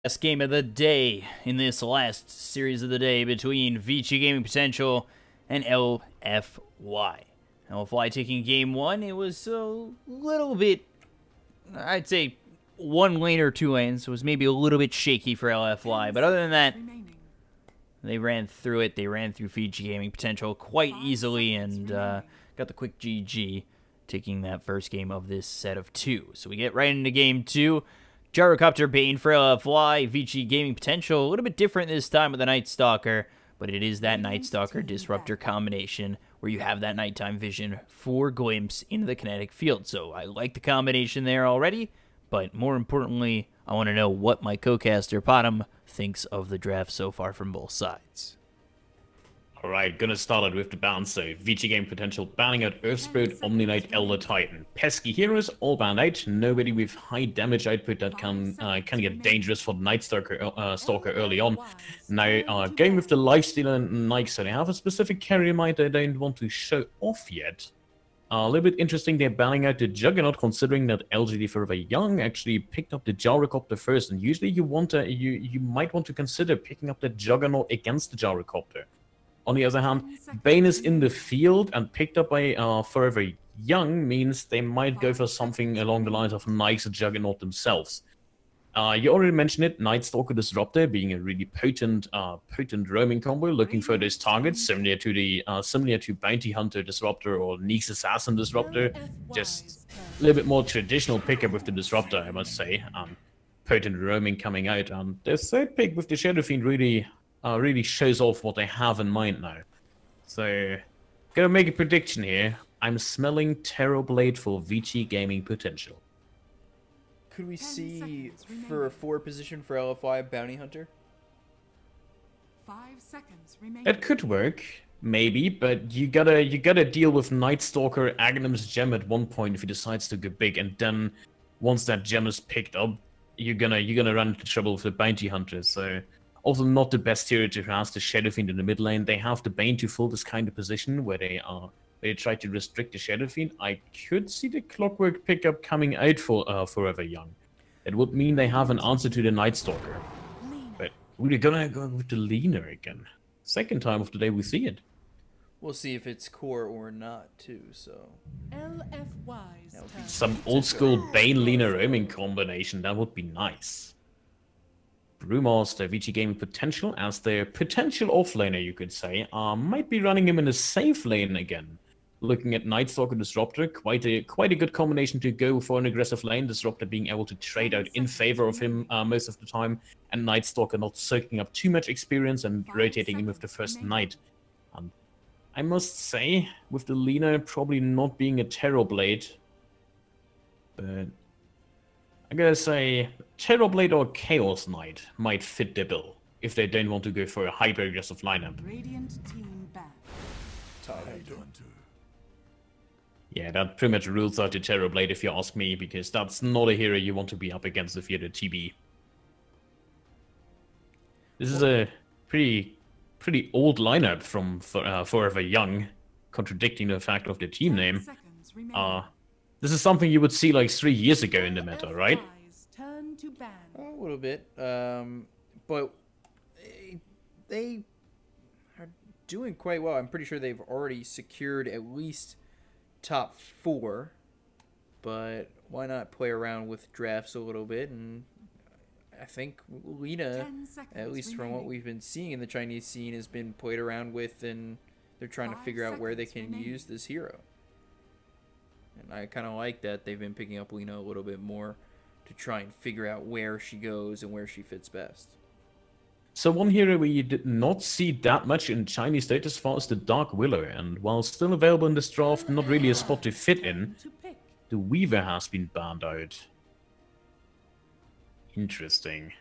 Last game of the day in this last series of the day between Vici Gaming Potential and LFY. LFY taking game one. It was a little bit, I'd say, one lane or two lanes. So it was maybe a little bit shaky for LFY. But other than that, they ran through it. They ran through Vici Gaming Potential quite easily and got the quick GG, taking that first game of this set of two. So we get right into game two. Gyrocopter Bane for LFY, Vici Gaming Potential, a little bit different this time with the Night Stalker, but it is that Night Stalker Disruptor combination where you have that nighttime vision for glimpse into the kinetic field. So I like the combination there already, but more importantly, I want to know what my co-caster Potom thinks of the draft so far from both sides. Alright, gonna start it with the bounce. So, Vici Game Potential banning out Earth Spirit, Omni Knight, Elder Titan. Pesky heroes, all banned out. Nobody with high damage output that can get dangerous for the Night Stalker, Stalker early on. Now, going with the Lifestealer and Nike, so they have a specific carry in mind they don't want to show off yet. A little bit interesting, they're banning out the Juggernaut, considering that LGD.Forever Young actually picked up the Gyrocopter first, and usually you might want to consider picking up the Juggernaut against the Gyrocopter. On the other hand, Bane is in the field and picked up by Forever Young means they might go for something along the lines of Nike's Juggernaut themselves. You already mentioned it, Night Stalker Disruptor being a really potent roaming combo, looking for those targets similar to Bounty Hunter Disruptor or Neek's Assassin Disruptor. Just a little bit more traditional pickup with the Disruptor, I must say. Potent roaming coming out. The third pick with the Shadow Fiend really shows off what they have in mind now. So, gonna make a prediction here. I'm smelling Terrorblade for Vici Gaming Potential. Could we see for a 4 position for LFY Bounty Hunter? 5 seconds remaining. It could work, maybe, but you gotta deal with Night Stalker Aghanim's gem at one point if he decides to go big, and then once that gem is picked up, you're gonna run into trouble with the Bounty Hunter. So. Also not the best hero to have the Shadow Fiend in the mid lane. They have the Bane to fill this kind of position where they try to restrict the Shadow Fiend. I could see the Clockwork pickup coming out for Forever Young. It would mean they have an answer to the Night Stalker. But we're gonna go with the Leaner again. Second time of the day we see it. We'll see if it's core or not too, so. LFY's Some old school Bane Leaner roaming combination, that would be nice. Brewmaster, Vici Gaming Potential as their potential offlaner, you could say, might be running him in a safe lane again. Looking at Night Stalker Disruptor, quite a good combination to go for an aggressive lane. Disruptor being able to trade out in favor of him most of the time, and Night Stalker not soaking up too much experience and rotating him with the first Knight. I must say, with the Leaner probably not being a Terrorblade, but I'm gonna say Terrorblade or Chaos Knight might fit the bill if they don't want to go for a hyper-aggressive lineup. Radiant team back. Yeah, that pretty much rules out the Terrorblade if you ask me, because that's not a hero you want to be up against if you're the TB. This is a pretty old lineup from Forever Young, contradicting the fact of the team name. This is something you would see like 3 years ago in the meta, right? A little bit, but they are doing quite well. I'm pretty sure they've already secured at least top 4, but why not play around with drafts a little bit? And I think Lina, at least from what we've been seeing in the Chinese scene, has been played around with, and they're trying to figure out where they can use this hero. And I kind of like that they've been picking up Lina a little bit more to try and figure out where she goes and where she fits best. So one hero we did not see that much in Chinese state as far as the Dark Willow, and while still available in this draft, not really a spot to fit in, the Weaver has been banned out. Interesting.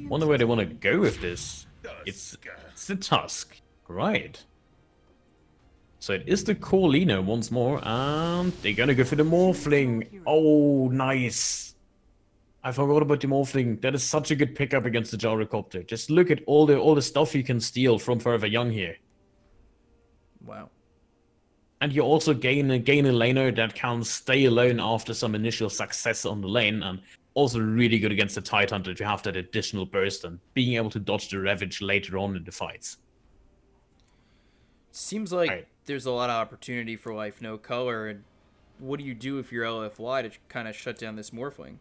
Wonder where they want to go with this. It's the Tusk, right? So it is the core Lina once more, and they're gonna go for the Morphling. Oh, nice. I forgot about the Morphling. That is such a good pickup against the Gyrocopter. Just look at all the stuff you can steal from Forever Young here. Wow. And you also gain a laner that can stay alone after some initial success on the lane, and also really good against the Tidehunter to have that additional burst and being able to dodge the Ravage later on in the fights. Seems like there's a lot of opportunity for Life No Color, and what do you do if you're LFY to kind of shut down this Morphling?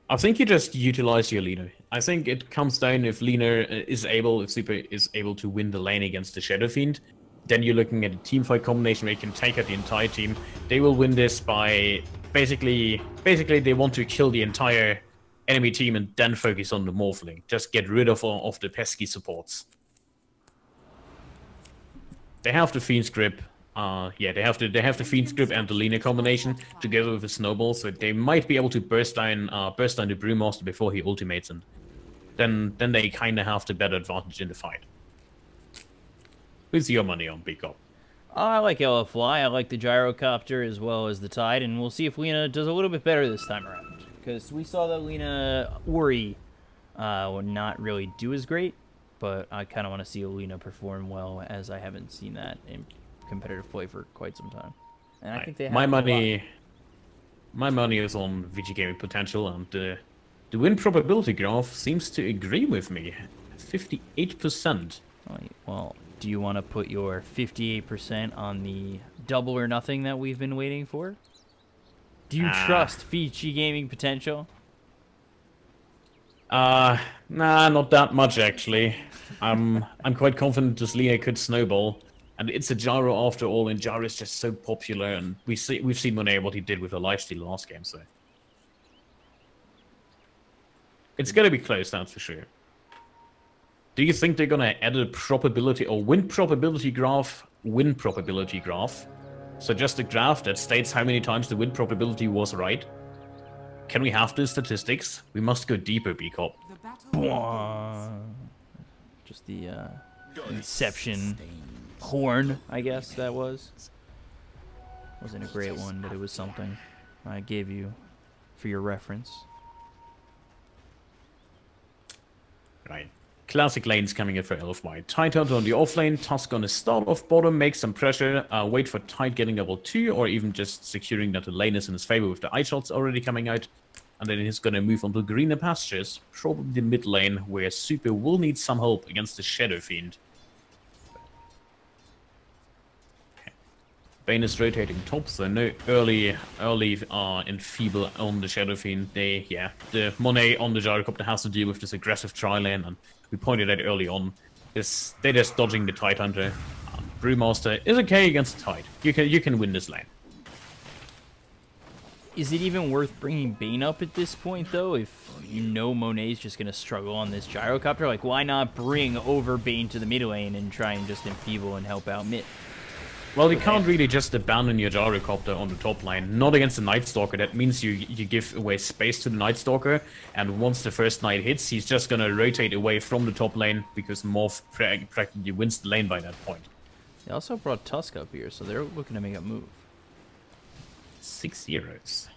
I think you just utilize your leader. I think it comes down if Lina if Super is able to win the lane against the Shadow Fiend, then you're looking at a team fight combination where you can take out the entire team. They will win this by basically they want to kill the entire enemy team and then focus on the Morphling. Just get rid of the pesky supports. They have the Fiend's Grip. They have the Fiend's Grip and the Lina combination together with the Snowball, so they might be able to burst down the Brewmaster before he ultimates, and then they kind of have the better advantage in the fight. Who's your money on, Big Up? I like LFY. I like the Gyrocopter as well as the Tide, and we'll see if Lina does a little bit better this time around, because we saw that Lina Ori would not really do as great, but I kind of want to see Lina perform well, as I haven't seen that in competitive play for quite some time. And I think they have my money is on VG Gaming Potential, and the win probability graph seems to agree with me. 58%. Well, do you want to put your 58% on the double or nothing that we've been waiting for? Do you trust Vici Gaming Potential? Nah, not that much actually. I'm quite confident this Lina could snowball. And it's a Gyro after all, and Gyro is just so popular, and we've seen Monet what he did with the lifesteal last game, so it's gonna be close, that's for sure. Do you think they're gonna add a probability or win probability graph? So just a graph that states how many times the win probability was right. Can we have the statistics? We must go deeper, B-Cop. Just the Inception horn, I guess that was. Wasn't a great one, but it was something I gave you for your reference. Right. Classic lanes coming in for LFY. Tidehunter on the off lane. Tusk gonna start off bottom, make some pressure, wait for Tide getting level 2, or even just securing that the lane is in his favor with the ice shots already coming out. And then he's gonna move on to greener pastures, probably the mid lane, where Super will need some help against the Shadow Fiend. Bane is rotating top, so no early enfeeble on the Shadow Fiend. The Monet on the Gyrocopter has to deal with this aggressive tri-lane, and we pointed out early on, they're just dodging the Tidehunter. Brewmaster is okay against the Tide. You can win this lane. Is it even worth bringing Bane up at this point, though, if you know Monet's just going to struggle on this Gyrocopter? Like, why not bring over Bane to the mid lane and try and just enfeeble and help out mid? Well, you can't really just abandon your Gyrocopter on the top line. Not against the Night Stalker. That means you give away space to the Night Stalker, and once the first Night hits, he's just gonna rotate away from the top lane, because Morph practically wins the lane by that point. They also brought Tusk up here, so they're looking to make a move. 6 heroes.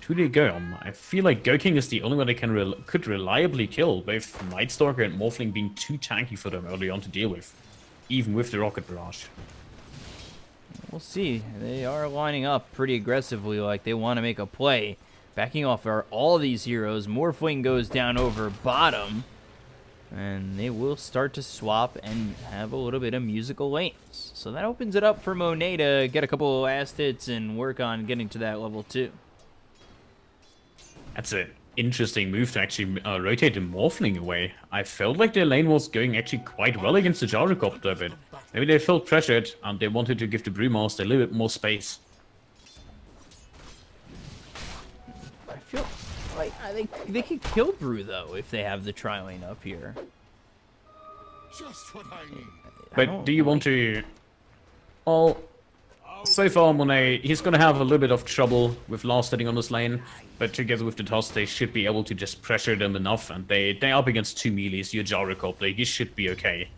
2 to go. I feel like Gokking is the only one that could reliably kill, both Night Stalker and Morphling being too tanky for them early on to deal with, even with the Rocket Barrage. We'll see. They are lining up pretty aggressively, like they want to make a play. Backing off all these heroes. Morphling goes down over bottom. And they will start to swap and have a little bit of musical lanes. So that opens it up for Monet to get a couple of last hits and work on getting to that level 2. That's an interesting move to actually rotate the Morphling away. I felt like their lane was going actually quite well against the Gyrocopter, but maybe they felt pressured and they wanted to give the Brewmaster a little bit more space. I feel like they could kill Brew, though, if they have the tri-lane up here. Just what I need. But do you want to... Well, so far, Monet, he's going to have a little bit of trouble with last hitting on this lane, but together with the toss, they should be able to just pressure them enough, and they're up against 2 melees, your Gyrocopter, he should be okay.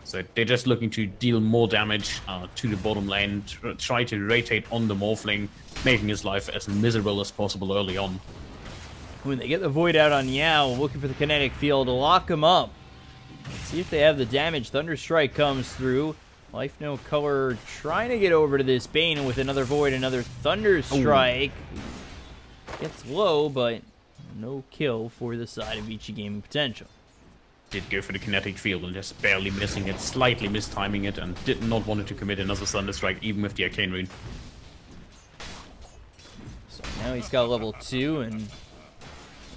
So they're just looking to deal more damage to the bottom lane, try to rotate on the Morphling, making his life as miserable as possible early on. When they get the Void out on Yao, looking for the kinetic field to lock him up. Let's see if they have the damage. Thunderstrike comes through. Life No Color trying to get over to this Bane with another Void, another Thunderstrike. Gets low, but no kill for the side of Vici Gaming Potential. Did go for the kinetic field and just barely missing it, slightly mistiming it, and did not want to commit another Thunder Strike, even with the Arcane Rune. So now he's got level 2 and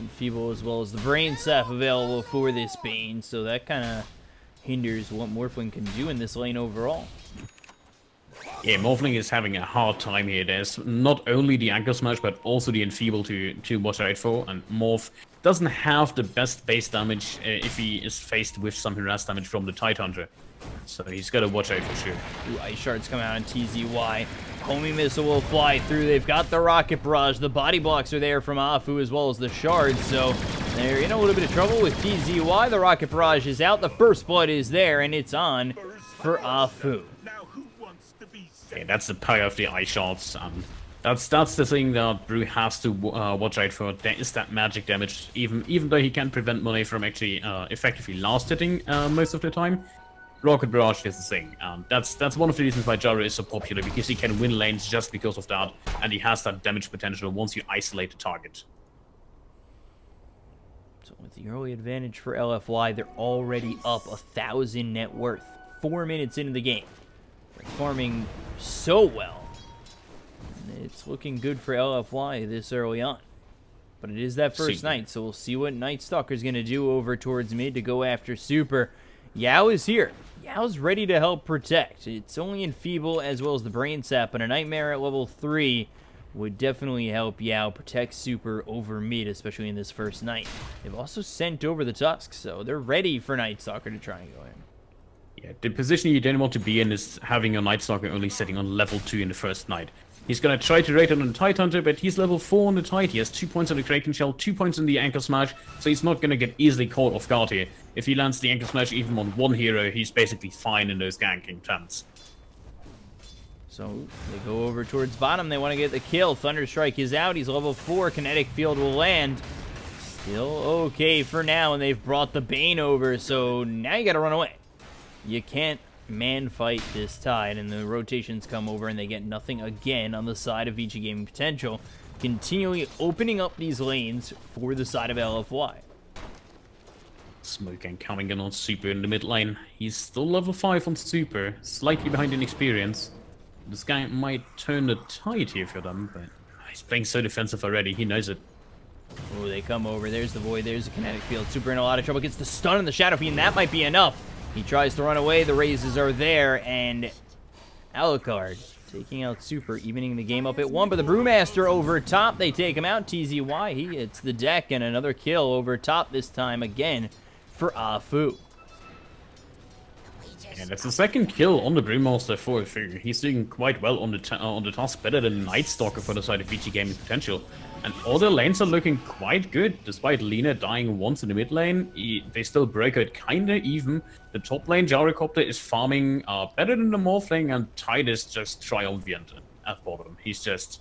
Enfeeble as well as the Brain Sap available for this Bane, so that kind of hinders what Morphling can do in this lane overall. Yeah, Morphling is having a hard time here. There's not only the Anchor Smash, but also the Enfeeble to watch out for, and Morph doesn't have the best base damage if he is faced with some harass damage from the Tidehunter. So he's got to watch out for sure. Ooh, Ice Shards come out on TZY. Homing Missile will fly through. They've got the Rocket Barrage. The body blocks are there from Afu as well as the Shards. So they're in a little bit of trouble with TZY. The Rocket Barrage is out. The First Blood is there, and it's on for Afu. Yeah, that's the power of the Ice Shards. That's the thing that Brew has to watch out for. There is that magic damage, even though he can prevent Monet from actually effectively last hitting most of the time. Rocket Barrage is the thing. That's one of the reasons why Jaro is so popular, because he can win lanes just because of that, and he has that damage potential once you isolate the target. So with the early advantage for LFY, they're already up 1,000 net worth. 4 minutes into the game. They're farming so well. And it's looking good for LFY this early on. But it is that first night, so we'll see what Night Stalker's going to do over towards mid to go after Super. Yao is here. Yao's ready to help protect. It's only Enfeeble as well as the Brain Sap, but a Nightmare at level 3 would definitely help Yao protect Super over mid, especially in this first night. They've also sent over the Tusk, so they're ready for Night Stalker to try and go in. Yeah, the position you don't want to be in is having your Night Stalker only sitting on level 2 in the first night. He's gonna try to rate it on the Tidehunter, but he's level 4 on the Tide. He has 2 points on the Kraken Shell, 2 points on the Anchor Smash, so he's not gonna get easily caught off guard here. If he lands the Anchor Smash even on one hero, he's basically fine in those ganking attempts. So they go over towards bottom. They want to get the kill. Thunder Strike is out. He's level 4. Kinetic Field will land. Still okay for now, and they've brought the Bane over, so now you gotta run away. You can't man fight this Tide, and the rotations come over and they get nothing again on the side of Vici Gaming Potential, continually opening up these lanes for the side of LFY. Smoke and coming in on Super in the mid lane. He's still level 5 on Super, slightly behind in experience. This guy might turn the tide here for them, but he's playing so defensive already, he knows it. Oh, they come over. There's the Void, there's the Kinetic Field. Super in a lot of trouble, gets the stun and the Shadow Fiend, that might be enough. He tries to run away, the raises are there, and Alucard taking out Super, evening the game up at 1, but the Brewmaster over top, they take him out. TZY, he hits the deck, and another kill over top this time again for Afu. And that's the second kill on the Brewmaster for a figure. He's doing quite well on the task, better than Night Stalker for the side of Vici Gaming Potential. And all the lanes are looking quite good, despite Lina dying once in the mid lane. They still break out kinda even. The top lane, Gyrocopter, is farming better than the Morphling, and Tide is just triumphant at bottom. He's just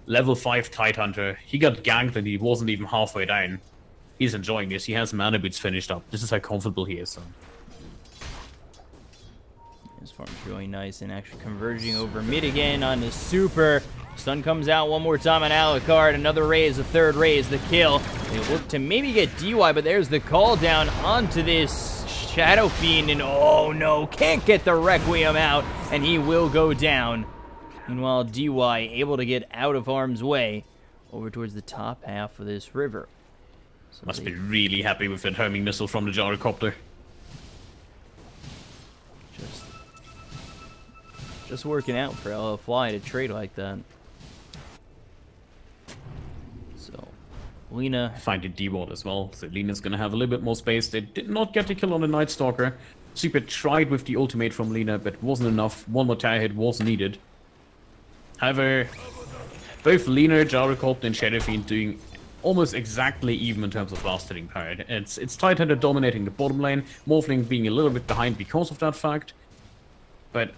level 5 Tidehunter. He got ganked and he wasn't even halfway down. He's enjoying this. He has mana boots finished up. This is how comfortable he is. So. His farm's really nice and actually converging over mid again on the Super. Stun comes out one more time on Alucard. Another raise, a third raise, the kill. They look to maybe get DY, but there's the call down onto this Shadow Fiend. And oh no, can't get the Requiem out, and he will go down. Meanwhile, DY able to get out of harm's way over towards the top half of this river. So must be really happy with that homing missile from the Gyrocopter. Just working out for LFY to trade like that. So, Lina finding D-Ward as well, so Lina's gonna have a little bit more space. They did not get the kill on the Night Stalker. Super tried with the ultimate from Lina, but wasn't enough. One more tower hit was needed. However, both Lina, Gyrocopter, and Shadow Fiend doing almost exactly even in terms of last hitting power. It's Tidehunter dominating the bottom lane, Morphling being a little bit behind because of that fact. But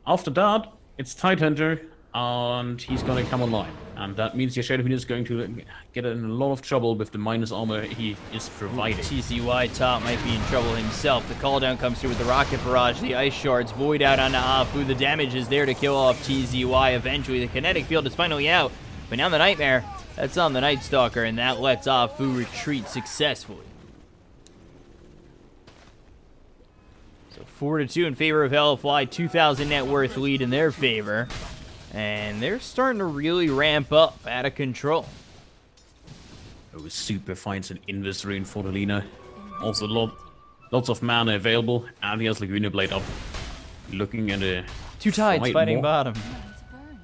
after that, it's Tidehunter, and he's gonna come online. And that means your Shadow Fiend is going to get in a lot of trouble with the minus armor he is providing. TZY top might be in trouble himself. The call down comes through with the Rocket Barrage, the Ice Shards, Void out onto Afu. The damage is there to kill off TZY eventually. The Kinetic Field is finally out, but now the Nightmare That's on the Night Stalker, and that lets Afu retreat successfully. So 4-2 in favor of LFY, 2,000 net worth lead in their favor. And they're starting to really ramp up, out of control. It was super finds an Invis rune for the Lina. Also lots of mana available, and he has Laguna Blade up. Looking at a Two tides fighting bottom.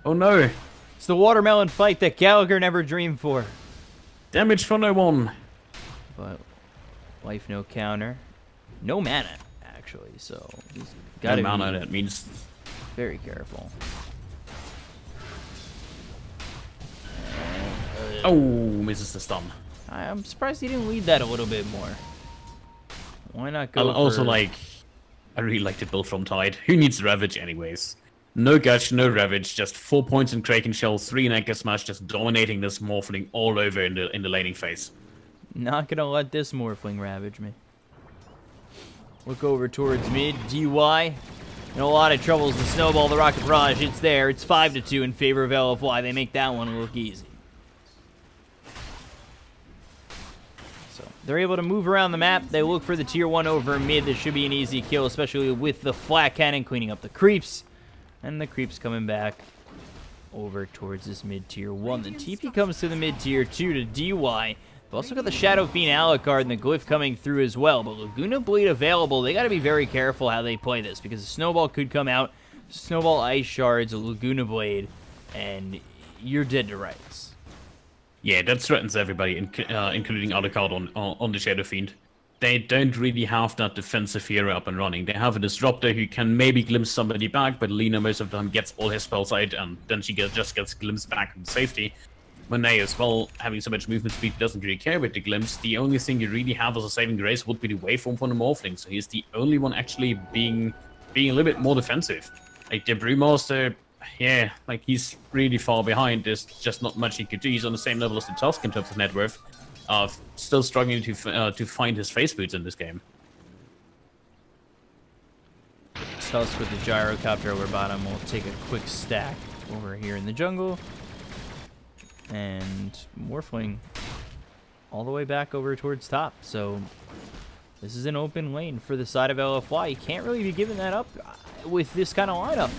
Oh no! It's the watermelon fight that Gallagher never dreamed for. Damage for no one. But life no counter. No mana, actually, so he's gotta no mana, be that means very careful. oh, misses the stun. I'm surprised he didn't lead that a little bit more. Why not go Also, like, I really like the build from Tide. Who needs Ravage anyways? No Gush, no Ravage, just 4 points in Kraken Shell, 3 in Anchor Smash, just dominating this Morphling all over in the laning phase. Not gonna let this Morphling ravage me. Look over towards mid, DY. In a lot of troubles, the Snowball, the Rocket Barrage, it's there. It's 5-2 in favor of LFY. They make that one look easy. So they're able to move around the map. They look for the tier 1 over mid. This should be an easy kill, especially with the flat cannon cleaning up the creeps. And the creeps coming back over towards this mid tier 1. The TP comes to the mid tier 2 to DY. They've also got the Shadow Fiend Alucard and the Glyph coming through as well. But Laguna Blade available. They got to be very careful how they play this, because the Snowball could come out. Snowball, Ice Shards, a Laguna Blade, and you're dead to rights. Yeah, that threatens everybody, including Alucard on the Shadow Fiend. They don't really have that defensive hero up and running. They have a Disruptor who can maybe glimpse somebody back, but Lina most of the time gets all his spells out, and then she just gets glimpsed back in safety. Monet as well, having so much movement speed, doesn't really care with the glimpse. The only thing you really have as a saving grace would be the waveform from the Morphling, so he's the only one actually being a little bit more defensive. Like the Brewmaster, yeah, like he's really far behind. There's just not much he could do. He's on the same level as the Tusk in terms of net worth. Still struggling to find his face boots in this game. Tusk with the Gyrocopter over bottom will take a quick stack over here in the jungle. And Morphling all the way back over towards top. So this is an open lane for the side of LFY. You can't really be giving that up with this kind of lineup.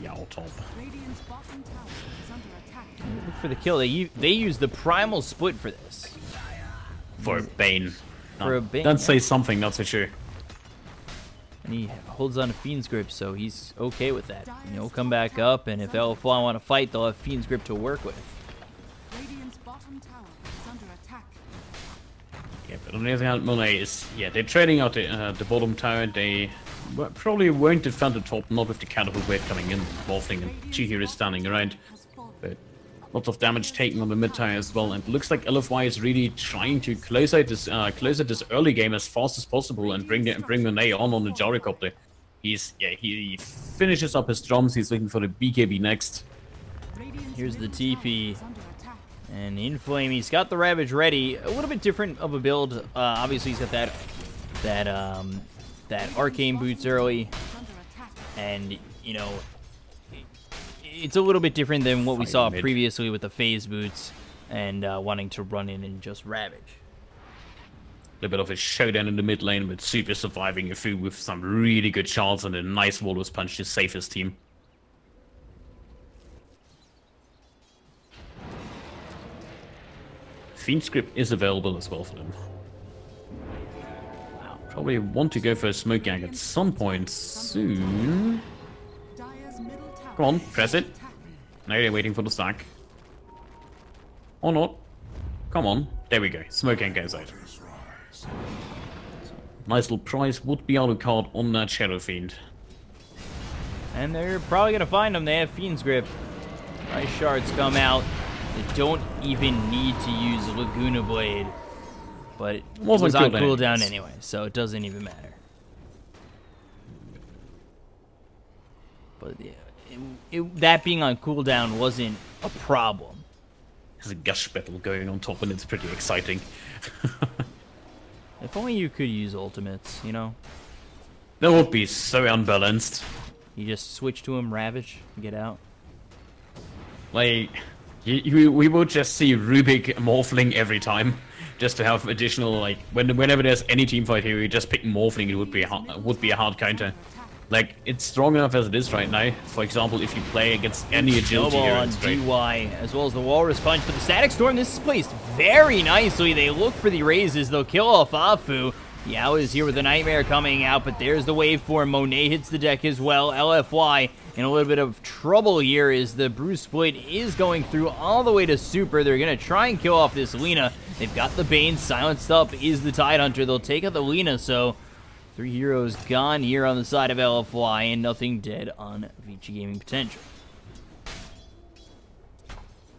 Yeah, top. Look for the kill. They use the primal split for this. For a Bane. For a Bane. That says something, not so sure. And he holds on to Fiend's Grip, so he's okay with that. You know, come back up, and if LFY want to fight, they'll have Fiend's Grip to work with. Yeah, but on the other hand, Monet is, yeah, they're trading out the bottom tower. They probably won't defend the top, not with the Catapult Wave coming in, Morphling and Chihiro is standing around. But lots of damage taken on the mid tower as well, and it looks like LFY is really trying to close out this early game as fast as possible and bring Monet on the Gyrocopter. He finishes up his drums. He's looking for the BKB next. Here's the TP. And Inflame, he's got the Ravage ready. A little bit different of a build. Obviously, he's got that Arcane Boots early. And, you know, it's a little bit different than what we saw previously with the Phase Boots and wanting to run in and just Ravage. A little bit of a showdown in the mid lane, but Super surviving a few with some really good shots and a nice Walrus Punch to save his team. Fiend's Grip is available as well for them. Probably want to go for a Smoke Gang at some point soon. Come on, press it. Now they're waiting for the stack. Or not. Come on. There we go. Smoke Gang goes out. Nice little prize would be Alucard on that Shadow Fiend. And they're probably going to find him. They have Fiend's Grip. Nice shards come out. They don't even need to use Laguna Blade. But it was on cooldown anyway, so it doesn't even matter. But yeah, that being on cooldown wasn't a problem. There's a gush battle going on top and it's pretty exciting. If only you could use ultimates, you know? That would be so unbalanced. You just switch to him, Ravage, and get out. Like, we would just see Rubik morphling every time, just to have additional, like, whenever there's any team fight here, we just pick morphling, it would be a hard counter. Like, it's strong enough as it is right now. For example, if you play against any agility Snowball here on in straight. DY, as well as the Walrus Punch, but the Static Storm, this is placed very nicely. They look for the raises, they'll kill off Afu. Yao is here with the Nightmare coming out, but there's the waveform. Monet hits the deck as well. LFY in a little bit of trouble here as the Bruce Split is going through all the way to Super. They're going to try and kill off this Lina. They've got the Bane. Silenced up is the Tidehunter. They'll take out the Lina, so 3 heroes gone here on the side of LFY and nothing dead on Vici Gaming Potential.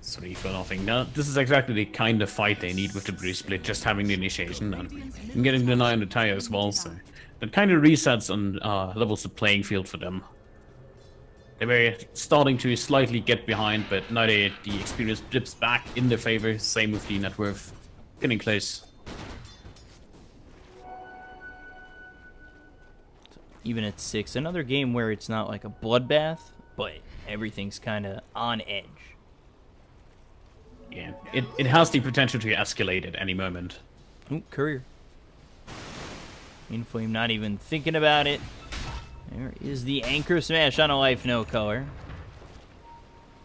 3 for nothing. Now, this is exactly the kind of fight they need with the Bruce Split, just having the initiation and getting the 9 on the tire as well, so that kind of resets and levels the playing field for them. They were starting to slightly get behind, but now the experience dips back in their favor, same with the net worth. Getting close. Even at 6, another game where it's not like a bloodbath, but everything's kind of on edge. Yeah, it has the potential to escalate at any moment. Ooh, Courier. Inflame not even thinking about it. There is the Anchor Smash on a Life No Color.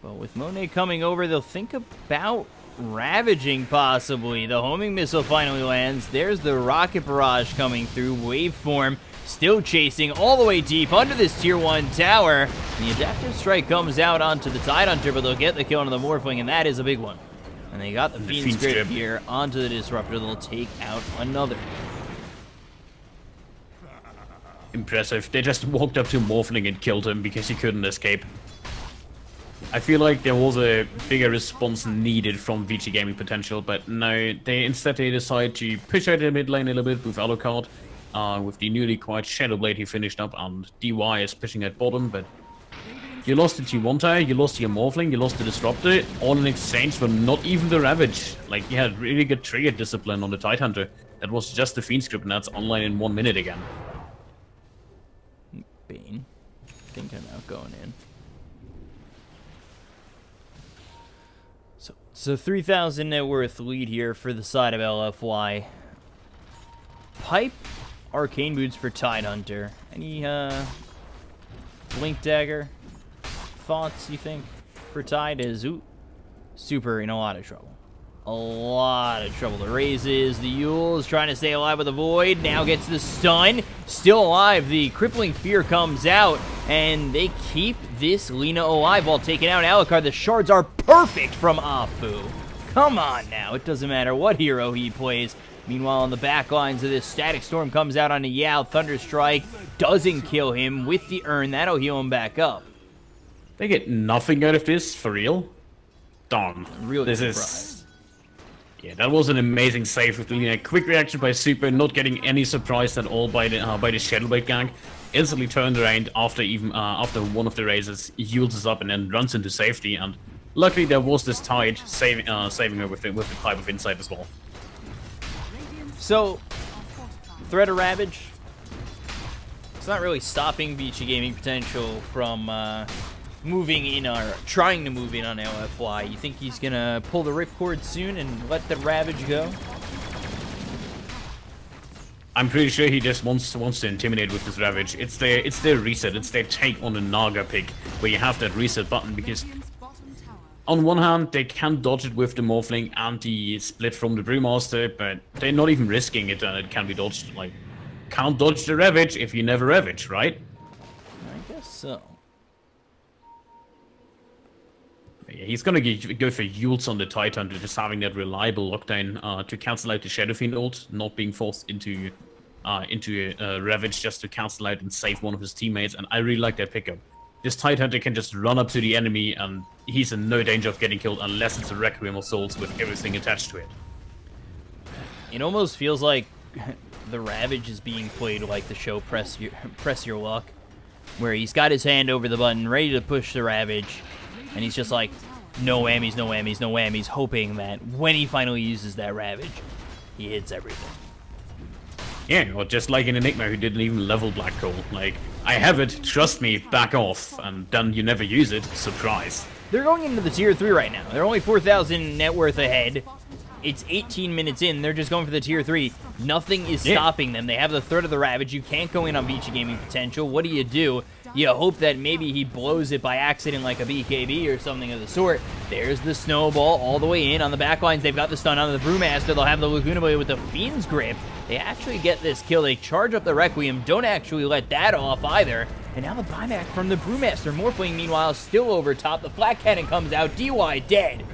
But with Monet coming over, they'll think about Ravaging, possibly. The homing missile finally lands. There's the Rocket Barrage coming through. Waveform still chasing all the way deep under this Tier 1 tower. The Adaptive Strike comes out onto the Tidehunter, but they'll get the kill onto the Morphling, and that is a big one. And they got the Fiend's Grip here onto the Disruptor. They'll take out another. Impressive. They just walked up to Morphling and killed him because he couldn't escape. I feel like there was a bigger response needed from Vici Gaming Potential, but no, they decide to push out the mid lane a little bit with Alucard. With the newly acquired Shadowblade he finished up, and DY is pushing at bottom, but you lost the T1 tire, you lost your Morphling, you lost the Disruptor, all in exchange for not even the Ravage. Like, you had really good trigger discipline on the Tidehunter. That was just the Fiend Script, and that's online in 1 minute again. Bane. Think I'm out going in. So 3,000 net worth lead here for the side of LFY. Pipe Arcane Boots for Tidehunter. Any Blink Dagger thoughts, you think, for Tide? Is Super in a lot of trouble. A lot of trouble. The raises, the Yule is trying to stay alive with the Void, now gets the stun, still alive. The Crippling Fear comes out, and they keep this Lina alive while taking out Alucard. The shards are perfect from Afu. Come on now, it doesn't matter what hero he plays. Meanwhile, on the back lines of this, Static Storm comes out on a Yao. Thunder Strike doesn't kill him with the Urn. That'll heal him back up. They get nothing out of this, for real? Darn. Really this surprised. Yeah, that was an amazing save with Lina. Quick reaction by Super, not getting any surprise at all by the Shadowblade gang. Instantly turned around after one of the raises, yields us up and then runs into safety. And luckily there was this Tide saving her with the Pipe of Insight as well. So, Threat of Ravage, it's not really stopping Vici Gaming Potential from moving in, or trying to move in on LFY. You think he's gonna pull the ripcord soon and let the Ravage go? I'm pretty sure he just wants to intimidate with this Ravage. It's their reset, it's their take on the Naga pick, where you have that reset button, because on one hand, they can dodge it with the Morphling and the Split from the Brewmaster, but they're not even risking it, and it can be dodged. Like, can't dodge the Ravage if you never Ravage, right? I guess so. Yeah, he's gonna go for Yules on the Tidehunter, just having that reliable lockdown to cancel out the Shadow Fiend ult, not being forced into Ravage just to cancel out and save one of his teammates, and I really like that pickup. This Tidehunter can just run up to the enemy, and he's in no danger of getting killed unless it's a Requiem of Souls with everything attached to it. It almost feels like the Ravage is being played like the show Press Your Luck, where he's got his hand over the button, ready to push the Ravage, and he's just like, no whammies, no whammies, no whammies, hoping that when he finally uses that Ravage, he hits everything. Yeah, or just like an Enigma who didn't even level Black Hole. Like, I have it, trust me, back off, and then you never use it, surprise. they're going into the tier 3 right now. They're only 4,000 net worth ahead. It's 18 minutes in. They're just going for the tier 3. Nothing is stopping them. They have the threat of the Ravage. You can't go in on Vici Gaming Potential. What do? You hope that maybe he blows it by accident like a BKB or something of the sort. There's the snowball all the way in on the backlines. They've got the stun on the Brewmaster. They'll have the Laguna Boy with the Fiend's Grip. They actually get this kill. They charge up the Requiem. Don't actually let that off either. And now the buyback from the Brewmaster. Morphling, meanwhile, still over top. The Flat Cannon comes out. DY dead.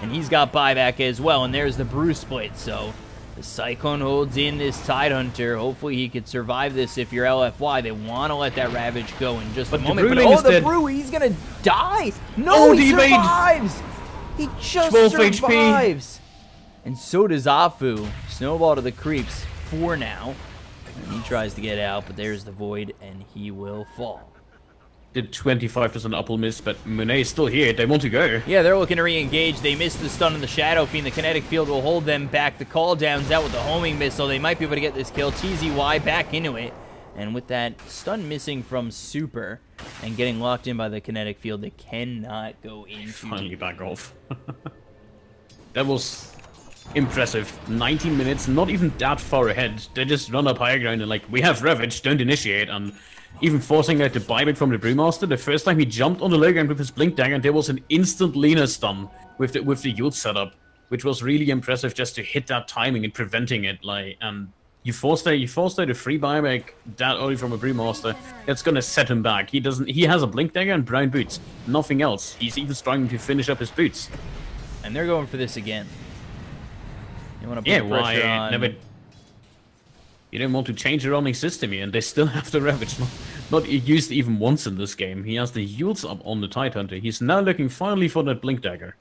And he's got buyback as well. And there's the Brew Split. So the Cyclone holds in this Tidehunter. Hopefully he could survive this if you're LFY. They want to let that Ravage go in just a moment. But the Brew, he's going to die. No, he survives. He just survives. And so does Afu. Snowball to the creeps. 4 now. And he tries to get out, but there's the Void, and he will fall. Did 25% upple miss, but Monet is still here. They want to go. Yeah, they're looking to re-engage. They missed the stun on the Shadow Fiend. The kinetic field will hold them back. The call down's out with the homing missile. They might be able to get this kill. TZY back into it. And with that stun missing from Super and getting locked in by the kinetic field, they cannot go into... Finally back off. That was... impressive. 19 minutes, not even that far ahead. They just run up higher ground and like, we have Ravage, don't initiate, and even forcing out the buyback from the Brewmaster. The first time he jumped on the low ground with his Blink Dagger, and there was an instant Lena stun with the Yult setup, which was really impressive just to hit that timing and preventing it. Like, and you forced out a free buyback that early from a Brewmaster. That's gonna set him back. He has a Blink Dagger and brown boots, nothing else. He's even struggling to finish up his boots. And they're going for this again. You want to put pressure on... You don't want to change the running system here, and they still have the Ravage. Not used even once in this game. He has the Yults up on the Tidehunter. He's now looking finally for that Blink Dagger.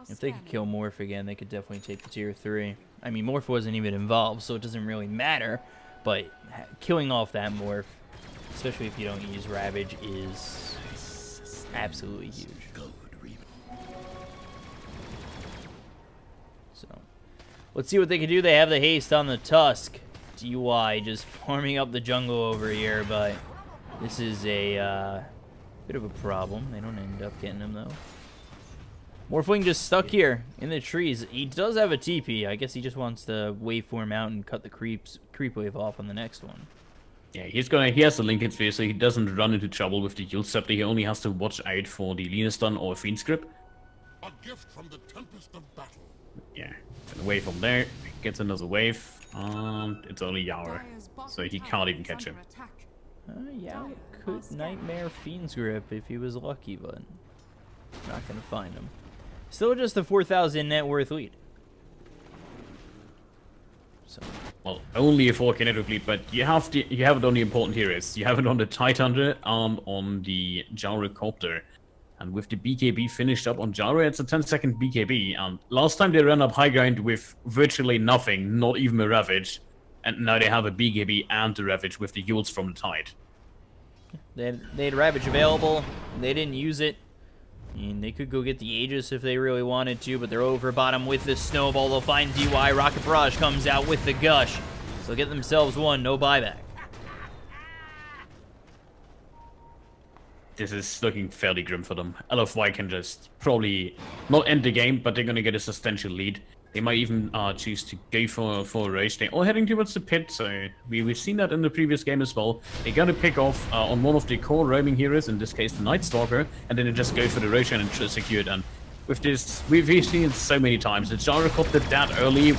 If they could kill Morph again, they could definitely take the tier 3. I mean, Morph wasn't even involved, so it doesn't really matter. But killing off that Morph, especially if you don't use Ravage, is absolutely huge. Let's see what they can do. They have the haste on the Tusk. DY just farming up the jungle over here, but this is a bit of a problem. They don't end up getting him, though. Morphling just stuck here in the trees. He does have a TP. I guess he just wants to waveform out and cut the creep wave off on the next one. Yeah, he has the Lincoln Sphere, so he doesn't run into trouble with the Yult Scepter. He only has to watch out for the Lena Stun or Fiend's Grip. A gift from the Tempest of Battle. Yeah, and a wave from there, gets another wave, and it's only Yawer, so he can't even catch him. Yeah, could Nightmare Fiend's Grip if he was lucky, but not gonna find him. Still just a 4,000 net worth lead. So. Well, only a 4 kinetic lead, but you have it on the important heroes. You have it on the Tidehunter and on the Gyrocopter. And with the BKB finished up on Gyro, it's a 10-second BKB. And last time they ran up high ground with virtually nothing, not even a Ravage. And now they have a BKB and the Ravage with the Yults from the Tide. They had Ravage available. They didn't use it. I mean, they could go get the Aegis if they really wanted to, but they're over bottom with the Snowball. They'll find DY. Rocket Barrage comes out with the Gush. So get themselves one, no buyback. This is looking fairly grim for them. LFY can just probably not end the game, but they're going to get a substantial lead. They might even choose to go for a Roche. They're all heading towards the pit, so we've seen that in the previous game as well. They're going to pick off on one of the core roaming heroes, in this case the Night Stalker, and then they just go for the Roche and secure it. And with this, we've seen it so many times. The Gyrocopter that early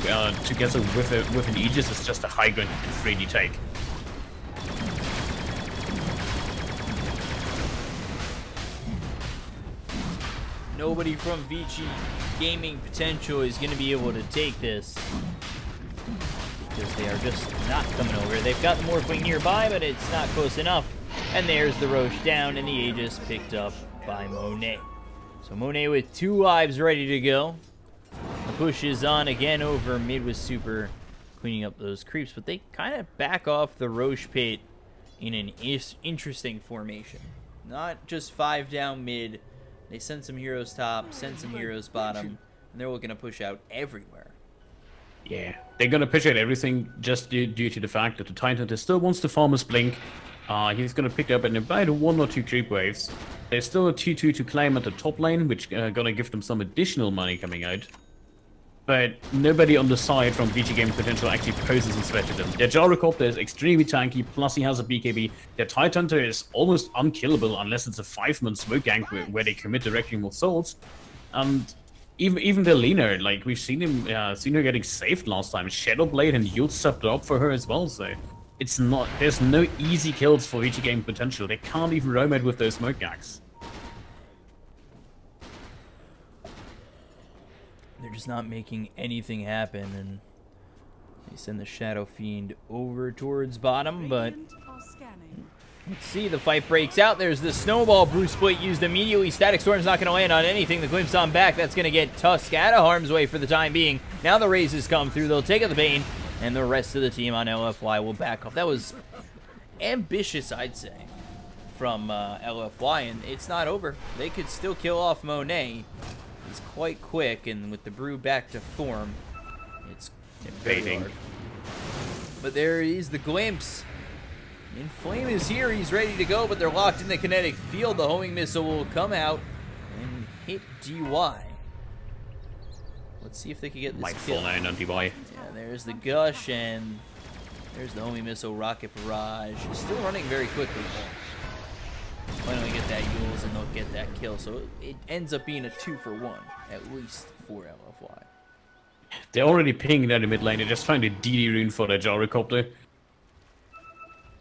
together with an Aegis is just a high ground and 3D take. Nobody from Vici Gaming Potential is going to be able to take this because they are just not coming over. They've got the Morphling nearby, but it's not close enough. And there's the Roche down, and the Aegis picked up by Monet. So Monet with 2 lives ready to go. The push is on again over mid with Super cleaning up those creeps, but they kind of back off the Roche pit in an interesting formation. Not just 5 down mid. They send some heroes top, send some heroes bottom, and they're looking to push out everywhere. Yeah, they're going to push out everything just due to the fact that the Tidehunter still wants to farm his Blink. He's gonna pick up in about 1 or 2 creep waves. There's still a 2-2 to claim at the top lane, which gonna give them some additional money coming out. But nobody on the side from VG Game Potential actually poses a threat to them. Their Gyrocopter is extremely tanky, plus he has a BKB. Their Tidehunter is almost unkillable unless it's a 5-man smoke gank where they commit directly with souls. And even the Lina, like we've seen her getting saved last time. Shadowblade and Yule stepped up for her as well, so it's not. There's no easy kills for VG Game Potential. They can't even roam it with those smoke ganks. They're just not making anything happen, and they send the Shadow Fiend over towards bottom, but let's see, the fight breaks out. There's the snowball. Bruce Split used immediately. Static Storm's not going to land on anything. The Glimpse on back, that's going to get Tusk out of harm's way for the time being. Now the raises come through. They'll take out the Bane, and the rest of the team on LFY will back off. That was ambitious, I'd say, from LFY, and it's not over. They could still kill off Monet. He's quite quick, and with the brew back to form, it's baiting. hard. But there is the Glimpse. Inflame is here. He's ready to go, but they're locked in the kinetic field. The homing missile will come out and hit DY. Let's see if they can get this Might kill. fall down on DY. Yeah, there's the Gush, and there's the homing missile. Rocket Barrage is still running very quickly. Finally get that Yules, and they'll get that kill. So it ends up being a 2-for-1, at least for LFY. They're already pinging down the mid lane. They just found a DD rune for their Gyrocopter.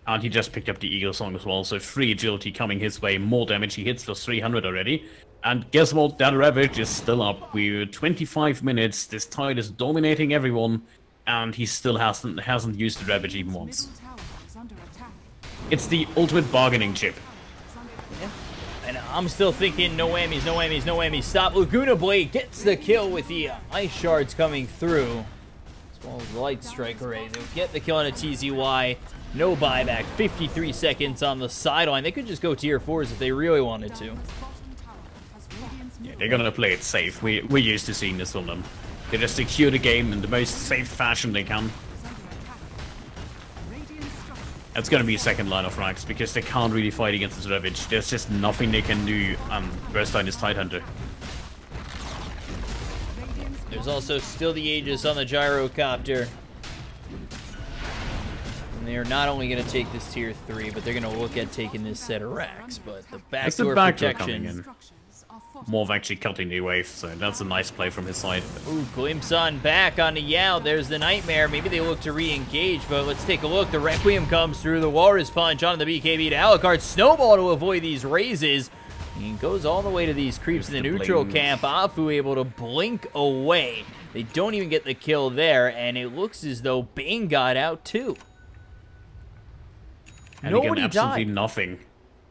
And he just picked up the Eagle Song as well, so free agility coming his way. More damage, he hits plus 300 already. And guess what? That Ravage is still up. We're 25 minutes, this Tide is dominating everyone, and he still hasn't used the Ravage even once. It's the ultimate bargaining chip. Yeah. And I'm still thinking no whammies, no whammies, no whammies. Stop. Laguna Blade gets the kill with the Ice Shards coming through. As well as the Light Strike Array. They'll get the kill on a TZY. No buyback. 53 seconds on the sideline. They could just go tier 4s if they really wanted to. Yeah, they're gonna play it safe. We're used to seeing this from them. They just secure the game in the most safe fashion they can. That's gonna be a second line of ranks because they can't really fight against this Ravage. There's just nothing they can do versus this Tidehunter. There's also still the Aegis on the Gyrocopter. And they're not only going to take this tier 3, but they're going to look at taking this set of racks. But the backdoor protection. Morv actually cutting the wave, so that's a nice play from his side. Ooh, Glimpse on back on the Yao. There's the Nightmare. Maybe they look to re-engage, but let's take a look. The Requiem comes through. The Walrus Punch on the BKB to Alucard. Snowball to avoid these raises. He goes all the way to these creeps in the neutral camp. Afu able to blink away. They don't even get the kill there, and it looks as though Bane got out too. And nobody absolutely died. Nothing.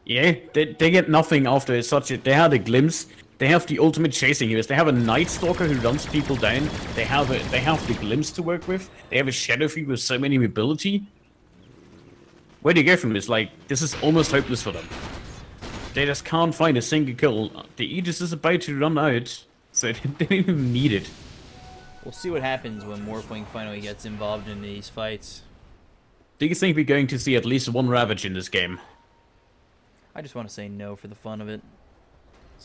Yeah, they get nothing after such a... They had a Glimpse. They have the ultimate chasing heroes. They have a Night Stalker who runs people down. They have the Glimpse to work with. They have a Shadow Fiend with so many mobility. Where do you go from this? Like, this is almost hopeless for them. They just can't find a single kill. The Aegis is about to run out, so they don't even need it. We'll see what happens when Morphling finally gets involved in these fights. Do you think we're going to see at least one Ravage in this game? I just want to say no for the fun of it.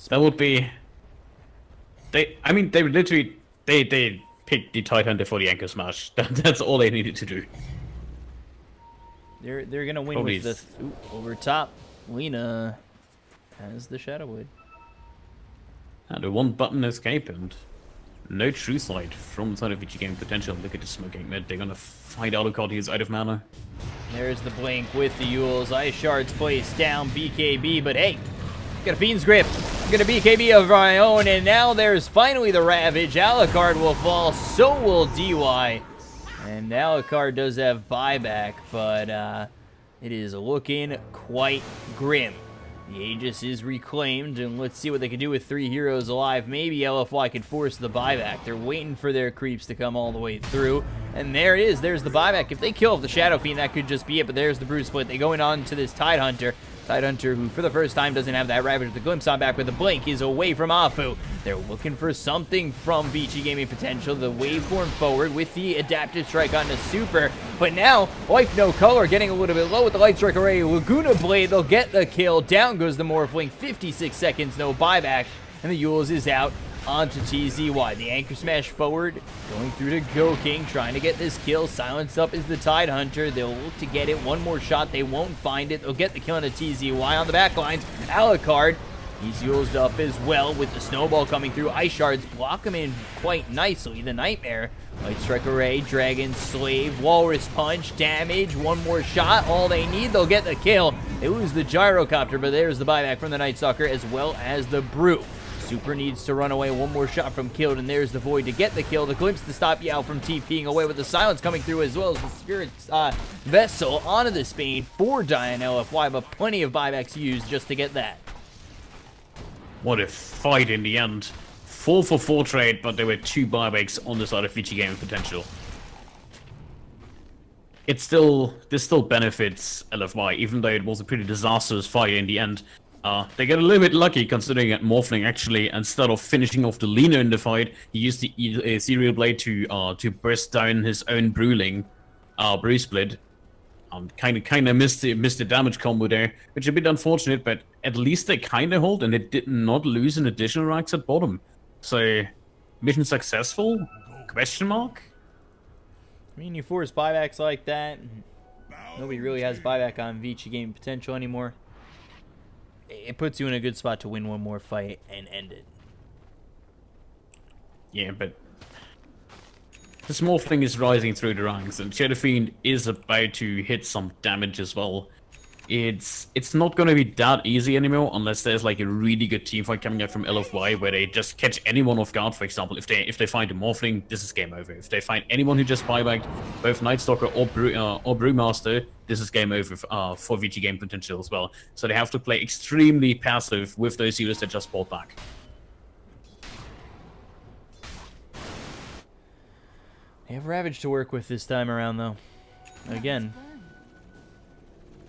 That would be... I mean, they literally... They picked the Tidehunter for the Anchor Smash. That's all they needed to do. They're gonna win with the... Ooh, over top. Lina has the Shadow Blade. And a one-button escape, and no true sight from the side of VG Game Potential. Look at the smoking mid. They're gonna find Alucard. He's out of mana. There's the blink with the Yules. Ice Shards placed down BKB, but hey, got a Fiend's Grip. Got a BKB of my own, and now there's finally the Ravage. Alucard will fall, so will DY. And Alucard does have buyback, but it is looking quite grim. The Aegis is reclaimed, and let's see what they can do with 3 heroes alive. Maybe LFY could force the buyback. They're waiting for their creeps to come all the way through. And there it is. There's the buyback. If they kill the Shadow Fiend, that could just be it. But there's the Bruce Split. They going on to this Tidehunter. Tidehunter, who for the first time doesn't have that Ravage. The glimpse on back with the blink is away from Afu. They're looking for something from Vici Gaming Potential. The waveform forward with the adaptive strike onto Super. But now, Life No Color getting a little bit low with the Light Strike Array. Laguna Blade, they'll get the kill. Down goes the Morphling. 56 seconds, no buyback. And the Yules is out onto TZY. The Anchor Smash forward, going through to Go King, trying to get this kill. Silence up is the Tidehunter. They'll look to get it. One more shot. They won't find it. They'll get the kill on a TZY on the back lines. Alucard, he's used up as well with the snowball coming through. Ice Shards block him in quite nicely. The Nightmare, Light Strike Array, Dragon Slave, Walrus Punch, damage. One more shot. All they need, they'll get the kill. They lose the Gyrocopter, but there's the buyback from the Night Stalker as well as the Brute. Super needs to run away. One more shot from Killed, and there's the Void to get the kill. The Glimpse to stop Yao from TPing away with the Silence coming through as well as the Spirit's Vessel onto the Spain for Diane LFY, but plenty of buybacks used just to get that. What a fight in the end. 4-for-4 trade, but there were 2 buybacks on the side of Vici Gaming Potential. This still benefits LFY, even though it was a pretty disastrous fight in the end. They get a little bit lucky considering that Morphling actually, instead of finishing off the Lina in the fight, he used the Ethereal Blade to burst down his own Brew Split. Kind of missed the damage combo there, which is a bit unfortunate, but at least they kind of hold and they did not lose an additional racks at bottom. So, mission successful? Question mark? I mean, you force buybacks like that. Nobody really has buyback on Vici Gaming Potential anymore. It puts you in a good spot to win one more fight and end it. Yeah, but the small thing is rising through the ranks, and Shadow Fiend is about to hit some damage as well. It's not going to be that easy anymore unless there's like a really good team fight coming out from LFY where they just catch anyone off guard. For example, if they find a Morphling, this is game over. If they find anyone who just buybacked both Night Stalker or Brewmaster, this is game over for Vici Game Potential as well. So they have to play extremely passive with those healers that just bought back. They have Ravage to work with this time around, though. Again.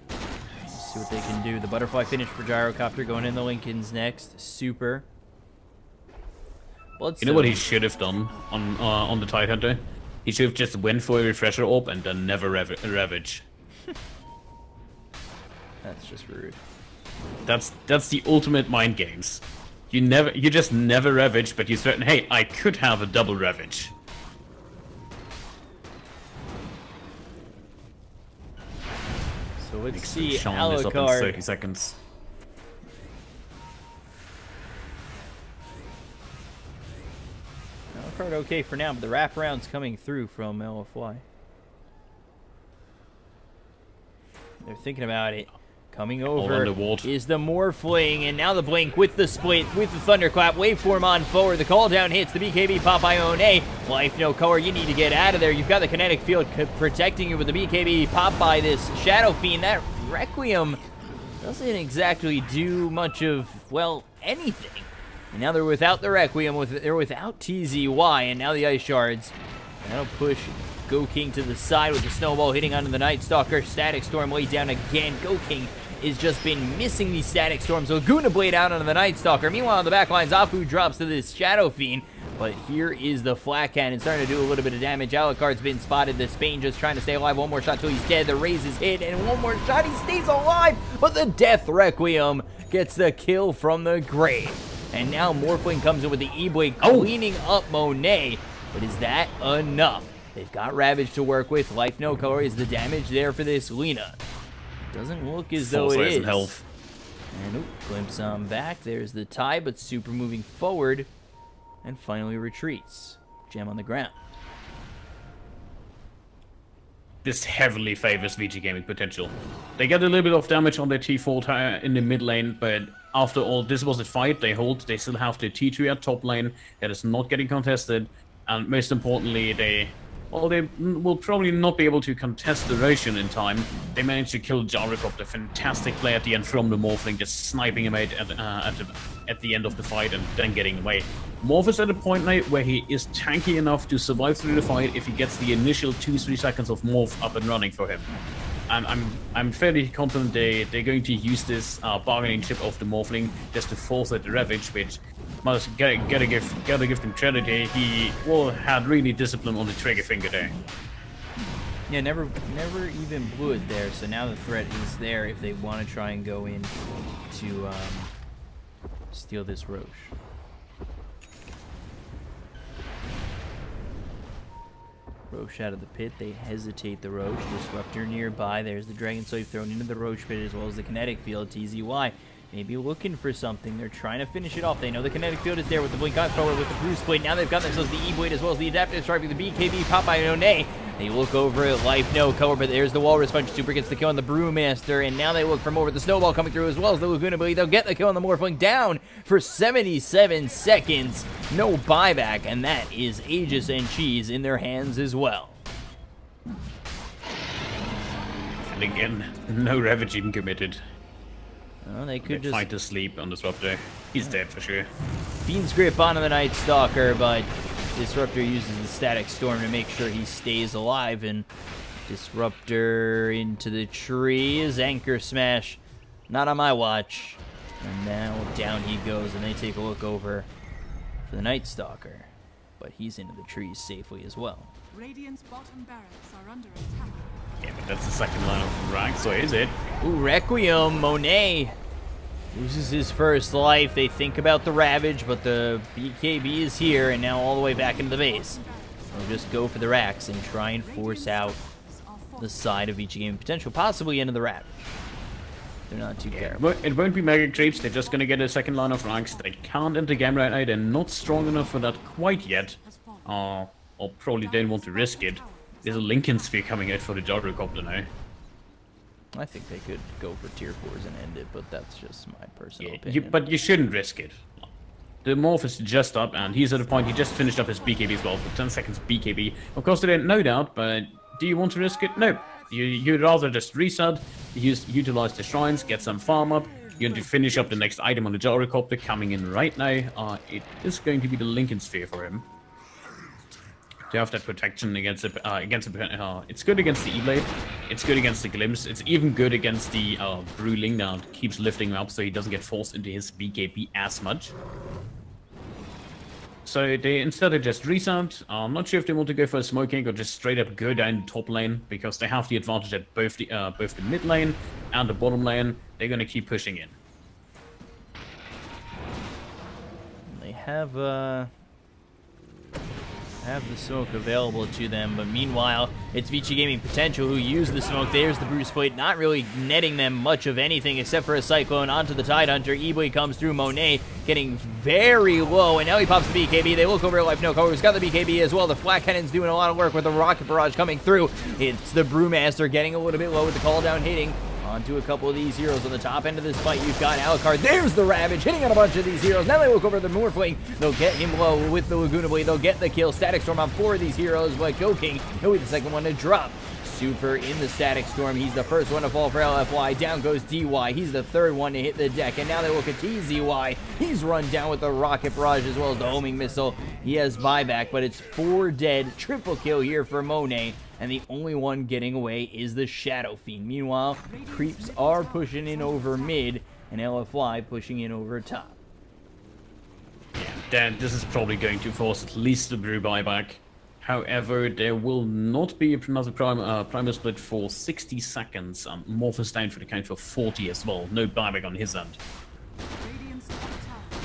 See what they can do. The butterfly finish for Gyrocopter going in the Lincolns next. Super. You know what he should have done on the Tidehunter? He should have just went for a refresher orb and then never ravage. That's just rude. That's the ultimate mind games. You just never ravage, but you threaten, hey, I could have a double ravage. So let's Makes see Sean this up in Alucard. 30 seconds. Alucard okay for now, but the wraparound's coming through from LFY. They're thinking about it. Coming over is the Morphling, and now the Blink with the split, with the Thunderclap, waveform on forward. The call down hits the BKB pop Ione. Life No Color, you need to get out of there. You've got the kinetic field protecting you with the BKB pop by this Shadow Fiend. That Requiem doesn't exactly do much of, well, anything. And now they're without the Requiem, they're without TZY, and now the Ice Shards. That'll push Go King to the side with the snowball hitting onto the Night Stalker. Static Storm laid down again. Go King has just been missing these Static Storms. Laguna Blade out onto the Night Stalker. Meanwhile, on the back lines, Afu drops to this Shadow Fiend. But here is the Flat Cannon starting to do a little bit of damage. Alucard's been spotted. The Spain just trying to stay alive. One more shot till he's dead. The raise is hit, and one more shot. He stays alive, but the Death Requiem gets the kill from the grave. And now Morphling comes in with the E-Blade cleaning up Monet. But is that enough? They've got Ravage to work with. Life No Color is the damage there for this Lina. Doesn't look as though it is. Health. And glimpse on back. There's the tie, but Super moving forward. And finally retreats. Gem on the ground. This heavily favors Vici Gaming Potential. They get a little bit of damage on their T4 in the mid lane, but after all, this was a fight. They hold. They still have their T3 at top lane. That is not getting contested. And most importantly, they will probably not be able to contest the Roshan in time. They managed to kill Gyrocopter, fantastic play at the end from the Morphling, just sniping him out at the end of the fight and then getting away. Morph is at a point now where he is tanky enough to survive through the fight if he gets the initial 2-3 seconds of Morph up and running for him. I'm fairly confident they're going to use this bargaining chip of the Morphling just to force at the Ravage, which must gotta give them credit here. He had really discipline on the trigger finger there. Yeah, never even blew it there. So now the threat is there if they want to try and go in to steal this Roche. Roche out of the pit. They hesitate the Roche. Disruptor nearby. There's the Dragon Slave thrown into the Roche pit as well as the kinetic field. TZY maybe looking for something. They're trying to finish it off. They know the kinetic field is there with the Blink got forward with the Bruce Blade. Now they've got themselves the E-Blade as well as the Adaptive Strike with the BKB pop by Monet. They look over at Life, no cover, but there's the Walrus Punch. Super gets the kill on the Brewmaster, and now they look for more with the Snowball coming through as well as the Laguna Blade. They'll get the kill on the Morphling down for 77 seconds. No buyback, and that is Aegis and Cheese in their hands as well. And again, no Ravaging committed. Well, they could just fight to sleep on Disruptor. He's dead for sure. Fiend's Grip onto the Night Stalker, but Disruptor uses the Static Storm to make sure he stays alive, and Disruptor into the trees. Anchor Smash, not on my watch. And now down he goes, and they take a look over for the Night Stalker, but he's into the trees safely as well. Radiant's bottom barracks are under attack. Yeah, but that's the second line of rank, so is it? Ooh, Requiem. Monet loses his first life. They think about the Ravage, but the BKB is here, and now all the way back into the base. They'll just go for the racks and try and force out the side of each game potential, possibly into the Ravage. They're not too careful. It won't be Mega Creeps. They're just going to get a second line of ranks. They can't enter the game right now. They're not strong enough for that quite yet. Or probably don't want to risk it. There's a Lincoln Sphere coming out for the Gyrocopter now. I think they could go for tier 4s and end it, but that's just my personal opinion. But you shouldn't risk it. The Morph is just up, and he's at a point he just finished up his BKB as well for 10 seconds BKB. Of course, they didn't, no doubt, but do you want to risk it? No. You'd rather just reset, utilize the shrines, get some farm up. You're going to finish up the next item on the Gyrocopter coming in right now. It is going to be the Lincoln Sphere for him. To have that protection against it's good against the E-Blade, it's good against the Glimpse, it's even good against the Brewling that keeps lifting him up so he doesn't get forced into his BKB as much. So they instead of just reset, I'm not sure if they want to go for a smoking or just straight up go down top lane, because they have the advantage at both the mid lane and the bottom lane. They're going to keep pushing in. They have the smoke available to them, but meanwhile, it's Vici Gaming Potential who use the smoke. There's the Bruce Plate, not really netting them much of anything except for a Cyclone onto the Tidehunter. E-Blade comes through, Monet getting very low, and now he pops the BKB. They look over at Life No Cover, who's got the BKB as well. The Flat Cannon's doing a lot of work with the Rocket Barrage coming through. It's the Brewmaster getting a little bit low with the call down hitting onto a couple of these heroes. On the top end of this fight, you've got Alucard. There's the Ravage hitting on a bunch of these heroes. Now they look over the Morphling. They'll get him low with the Laguna Blade. They'll get the kill. Static Storm on 4 of these heroes, but Goking, he'll be the second one to drop. Super in the Static Storm. He's the first one to fall for LFY. Down goes DY. He's the third one to hit the deck. And now they look at TZY. He's run down with the Rocket Barrage as well as the Homing Missile. He has buyback, but it's 4 dead. Triple kill here for Monet. And the only one getting away is the Shadow Fiend. Meanwhile, creeps are pushing in over mid, and LFY pushing in over top. Yeah, then this is probably going to force at least the Brew buyback. However, there will not be another Primal Split for 60 seconds. Morphus down for the count for 40 as well. No buyback on his end.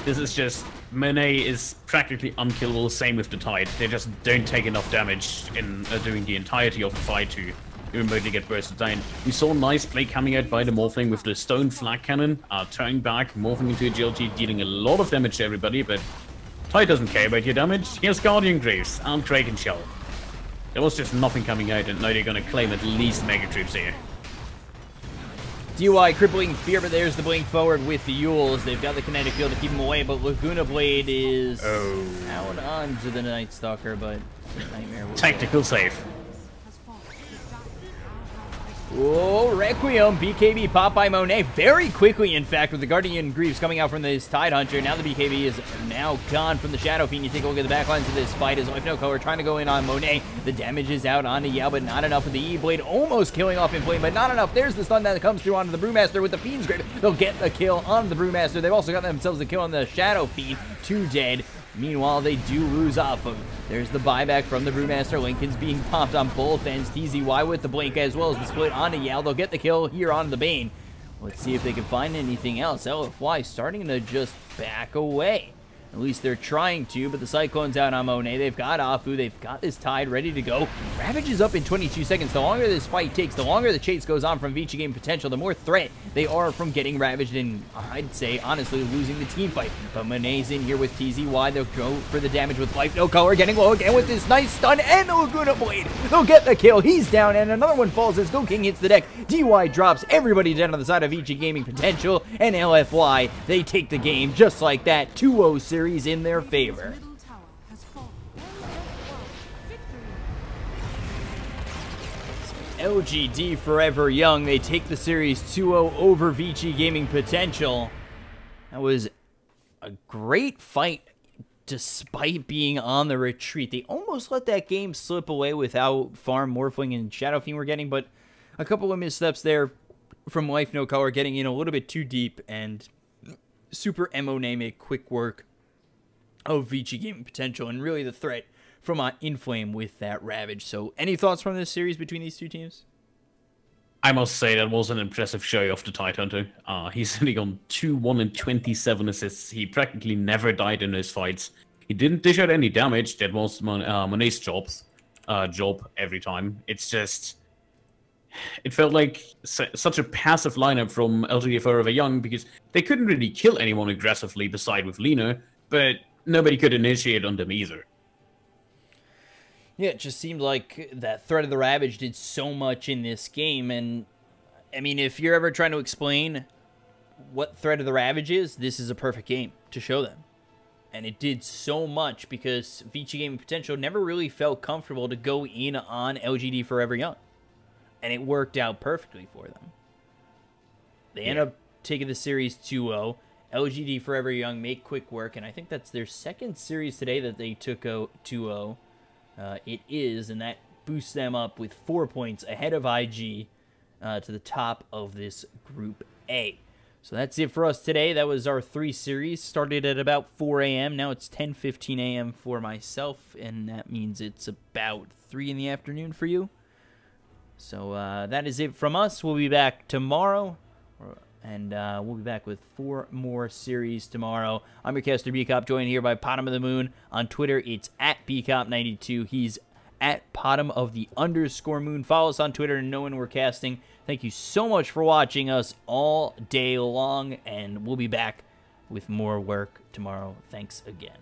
This is just... Monet is practically unkillable, same with the Tide. They just don't take enough damage in doing the entirety of the fight to remotely get bursted down. We saw a nice play coming out by the Morphling with the Stone Flag Cannon, turning back, morphing into agility, dealing a lot of damage to everybody, but Tide doesn't care about your damage. He has Guardian Graves and Kraken Shell. There was just nothing coming out, and now they're going to claim at least Mega Troops here. DY crippling fear, but there's the blink forward with the Yules. They've got the kinetic field to keep him away, but Laguna Blade is out onto the Night Stalker, but Nightmare will tactical save. Oh, Requiem, BKB popped by Monet very quickly, in fact, with the Guardian Greaves coming out from this Tidehunter. Now the BKB is now gone from the Shadow Fiend. You take a look at the backlines of this fight as Life No Color trying to go in on Monet. The damage is out onto Yao, but not enough with the E-Blade almost killing off Inflame, but not enough. There's the stun that comes through onto the Brewmaster with the Fiend's Grip. They'll get the kill on the Brewmaster. They've also got themselves a kill on the Shadow Fiend. 2 dead. Meanwhile, they do lose off him. There's the buyback from the Brewmaster. Lincoln's being popped on both ends. TZY with the blink as well as the split onto Yao. They'll get the kill here on the Bane. Let's see if they can find anything else. LFY starting to just back away. At least they're trying to, but the Cyclone's out on Monet. They've got Afu. They've got this Tide ready to go. Ravage is up in 22 seconds. The longer this fight takes, the longer the chase goes on from Vici Game Potential, the more threat they are from getting ravaged and, I'd say, honestly, losing the team fight. But Monet's in here with TZY. They'll go for the damage with Life No Color, getting low again with this nice stun and the Laguna Blade. They'll get the kill. He's down, and another one falls as Go King hits the deck. DY drops everybody down on the side of Vici Gaming Potential, and LFY, they take the game just like that. 2-0 series in their favor. Middle tower has fallen. Victory. LGD.Forever Young, they take the series 2-0 over Vici Gaming Potential. That was a great fight despite being on the retreat. They almost let that game slip away without Farm, Morphling, and Shadow Fiend were getting, but a couple of missteps there from Life No Color getting in a little bit too deep, and Super Monet made quick work of Vici Gaming Potential and really the threat from Inflame with that Ravage. So any thoughts from this series between these two teams? I must say that was an impressive show of the Tidehunter. He's sitting on 2-1 and 27 assists. He practically never died in his fights. He didn't dish out any damage. That was Monet's job every time. It's just... It felt like such a passive lineup from LGD.Forever Young because they couldn't really kill anyone aggressively beside with Lina, but nobody could initiate on them either. Yeah, it just seemed like that threat of the Ravage did so much in this game, and I mean, if you're ever trying to explain what threat of the Ravage is, this is a perfect game to show them. And it did so much because Vici Gaming Potential never really felt comfortable to go in on LGD.Forever Young. And it worked out perfectly for them. They end up taking the series 2-0. LGD.Forever Young make quick work, and I think that's their second series today that they took 2-0. It is, and that boosts them up with 4 points ahead of IG to the top of this Group A. So that's it for us today. That was our 3 series. Started at about 4 a.m. Now it's 10:15 a.m. for myself, and that means it's about 3 in the afternoon for you. So that is it from us. We'll be back tomorrow, and we'll be back with 4 more series tomorrow. I'm your caster, B-Cop, joined here by Bottom of the Moon. On Twitter, it's at BCop92. He's at bottom of the _moon. Follow us on Twitter and know when we're casting. Thank you so much for watching us all day long, and we'll be back with more work tomorrow. Thanks again.